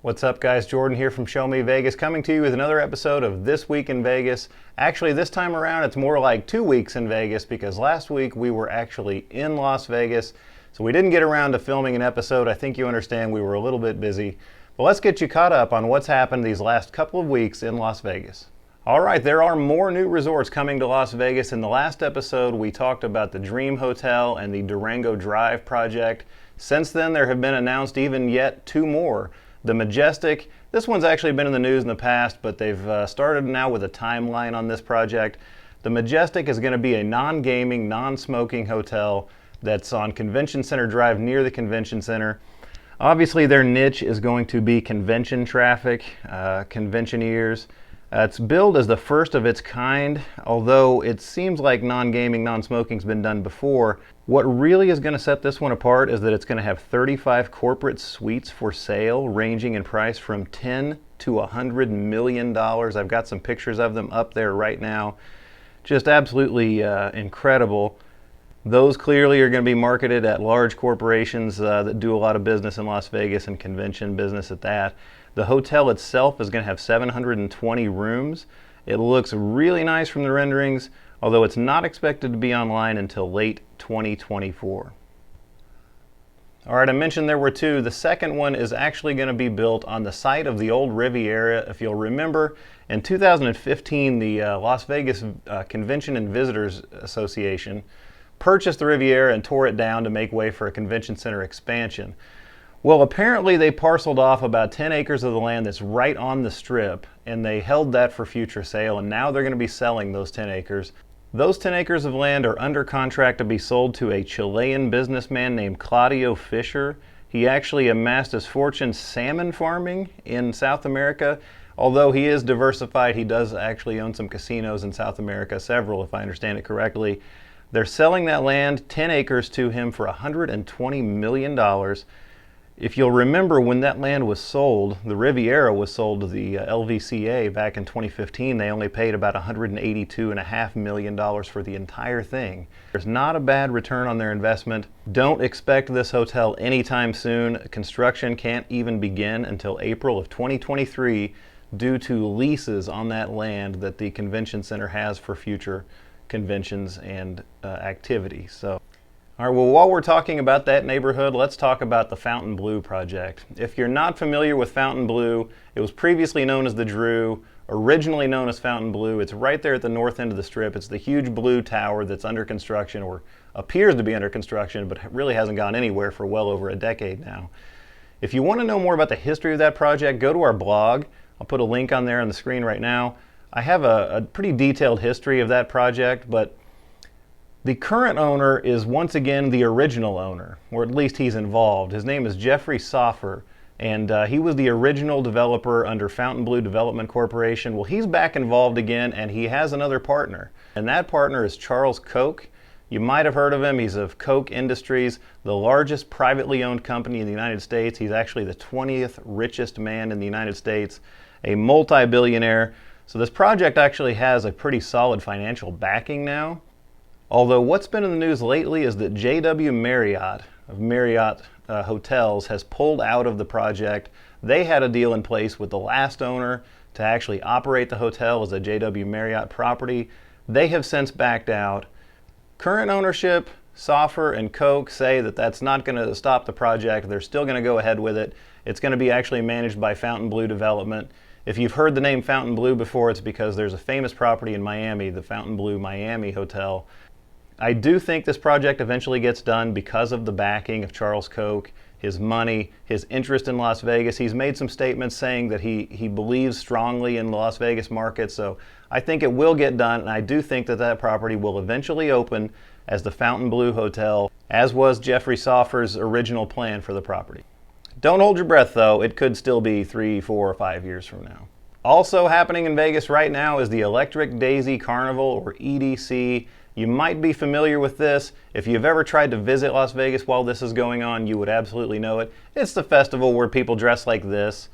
What's up, guys? Jordan here from Show Me Vegas, coming to you with another episode of This Week in Vegas. Actually, this time around it's more like 2 weeks in Vegas, because last week we were actually in Las Vegas, so we didn't get around to filming an episode. I think you understand we were a little bit busy. But let's get you caught up on what's happened these last couple of weeks in Las Vegas. All right, there are more new resorts coming to Las Vegas. In the last episode, we talked about the Dream Hotel and the Durango Drive project. Since then, there have been announced even yet 2 more. The Majestic, this one's actually been in the news in the past, but they've started now with a timeline on this project. The Majestic is going to be a non-gaming, non-smoking hotel that's on Convention Center Drive near the Convention Center. Obviously, their niche is going to be convention traffic, conventioneers. It's billed as the first of its kind, although it seems like non-gaming, non-smoking's been done before. What really is going to set this one apart is that it's going to have 35 corporate suites for sale, ranging in price from $10 to $100 million. I've got some pictures of them up there right now. Just absolutely incredible. Those clearly are going to be marketed at large corporations that do a lot of business in Las Vegas, and convention business at that. The hotel itself is going to have 720 rooms. It looks really nice from the renderings, although it's not expected to be online until late 2024. All right, I mentioned there were 2. The second one is actually going to be built on the site of the old Riviera. If you'll remember, in 2015, the Las Vegas Convention and Visitors Association purchased the Riviera and tore it down to make way for a convention center expansion. Well, apparently they parceled off about 10 acres of the land that's right on the Strip, and they held that for future sale, and now they're going to be selling those 10 acres. Those 10 acres of land are under contract to be sold to a Chilean businessman named Claudio Fisher. He actually amassed his fortune salmon farming in South America. Although he is diversified, he does actually own some casinos in South America, several if I understand it correctly. They're selling that land, 10 acres, to him for $120 million. If you'll remember, when that land was sold, the Riviera was sold to the LVCA back in 2015. They only paid about $182.5 million for the entire thing. There's not a bad return on their investment. Don't expect this hotel anytime soon. Construction can't even begin until April of 2023 due to leases on that land that the convention center has for future conventions and activity. All right, well, while we're talking about that neighborhood, let's talk about the Fountainebleau project. If you're not familiar with Fountainebleau, it was previously known as the Drew, originally known as Fountainebleau. It's right there at the north end of the Strip. It's the huge blue tower that's under construction, or appears to be under construction, but really hasn't gone anywhere for well over a decade now. If you want to know more about the history of that project, go to our blog. I'll put a link on there on the screen right now. I have a pretty detailed history of that project, but the current owner is once again the original owner, or at least he's involved. His name is Jeffrey Soffer, and he was the original developer under Fountainebleau Development Corporation. Well, he's back involved again, and he has another partner, and that partner is Charles Koch. You might have heard of him. He's of Koch Industries, the largest privately owned company in the United States. He's actually the 20th richest man in the United States, a multi-billionaire. So this project actually has a pretty solid financial backing now. Although what's been in the news lately is that JW Marriott of Marriott Hotels has pulled out of the project. They had a deal in place with the last owner to actually operate the hotel as a JW Marriott property. They have since backed out. Current ownership, Soffer and Koch, say that that's not going to stop the project. They're still going to go ahead with it. It's going to be actually managed by Fountainebleau Development. If you've heard the name Fountainebleau before, it's because there's a famous property in Miami, the Fountainebleau Miami Hotel. I do think this project eventually gets done because of the backing of Charles Koch, his money, his interest in Las Vegas. He's made some statements saying that he believes strongly in the Las Vegas market, so I think it will get done, and I do think that that property will eventually open as the Fountainebleau Hotel, as was Jeffrey Soffer's original plan for the property. Don't hold your breath, though. It could still be 3, 4, or 5 years from now. Also happening in Vegas right now is the Electric Daisy Carnival, or EDC. You might be familiar with this. If you've ever tried to visit Las Vegas while this is going on, you would absolutely know it. It's the festival where people dress like this,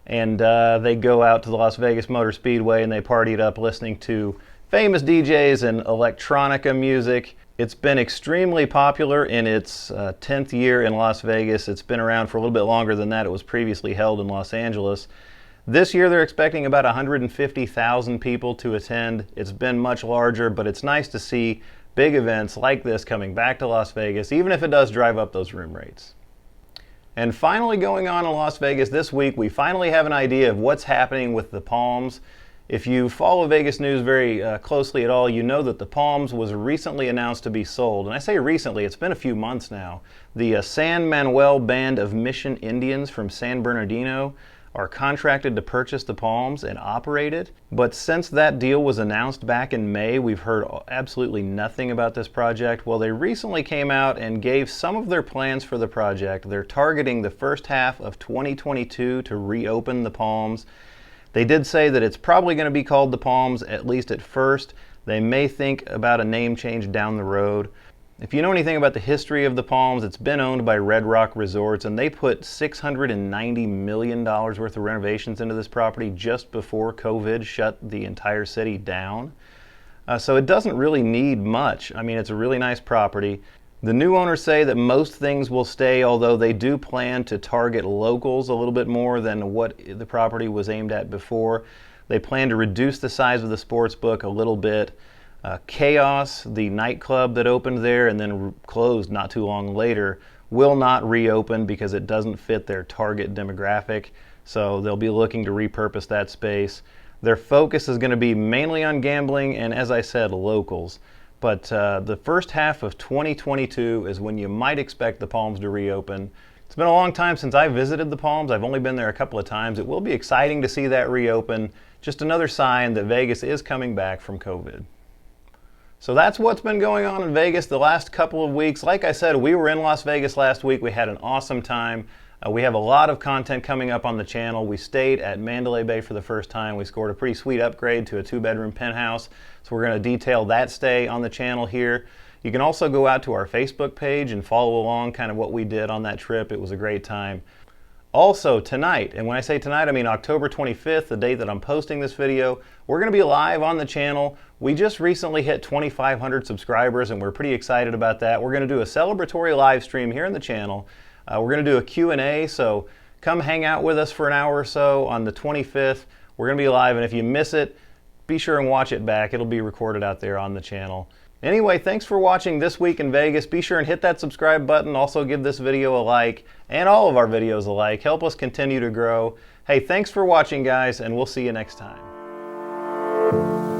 and they go out to the Las Vegas Motor Speedway and they party it up listening to famous DJs and electronica music. It's been extremely popular in its 10th year in Las Vegas. It's been around for a little bit longer than that. It was previously held in Los Angeles. This year they're expecting about 150,000 people to attend. It's been much larger, but it's nice to see big events like this coming back to Las Vegas, even if it does drive up those room rates. And finally going on in Las Vegas this week, we finally have an idea of what's happening with the Palms. If you follow Vegas news very closely at all, you know that the Palms was recently announced to be sold. And I say recently, it's been a few months now. The San Manuel Band of Mission Indians from San Bernardino are contracted to purchase the Palms and operate it. But since that deal was announced back in May, we've heard absolutely nothing about this project. Well, they recently came out and gave some of their plans for the project. They're targeting the first half of 2022 to reopen the Palms. They did say that it's probably going to be called the Palms, at least at first. They may think about a name change down the road. If you know anything about the history of the Palms, it's been owned by Red Rock Resorts, and they put $690 million worth of renovations into this property just before COVID shut the entire city down. So it doesn't really need much. I mean, it's a really nice property. The new owners say that most things will stay, although they do plan to target locals a little bit more than what the property was aimed at before. They plan to reduce the size of the sports book a little bit. Chaos, the nightclub that opened there and then closed not too long later, will not reopen because it doesn't fit their target demographic. So they'll be looking to repurpose that space. Their focus is going to be mainly on gambling and, as I said, locals. But the first half of 2022 is when you might expect the Palms to reopen. It's been a long time since I visited the Palms. I've only been there a couple of times. It will be exciting to see that reopen. Just another sign that Vegas is coming back from COVID. So that's what's been going on in Vegas the last couple of weeks. Like I said, we were in Las Vegas last week. We had an awesome time. We have a lot of content coming up on the channel. We stayed at Mandalay Bay for the first time. We scored a pretty sweet upgrade to a 2-bedroom penthouse. So we're going to detail that stay on the channel here. You can also go out to our Facebook page and follow along kind of what we did on that trip. It was a great time. Also tonight, and when I say tonight, I mean October 25th, the date that I'm posting this video, we're going to be live on the channel. We just recently hit 2,500 subscribers and we're pretty excited about that. We're going to do a celebratory live stream here on the channel. We're going to do a Q&A, so come hang out with us for an hour or so on the 25th. We're going to be live, and if you miss it, be sure and watch it back. It'll be recorded out there on the channel. Anyway, thanks for watching This Week in Vegas. Be sure and hit that subscribe button. Also give this video a like, and all of our videos a like. Help us continue to grow. Hey, thanks for watching, guys, and we'll see you next time.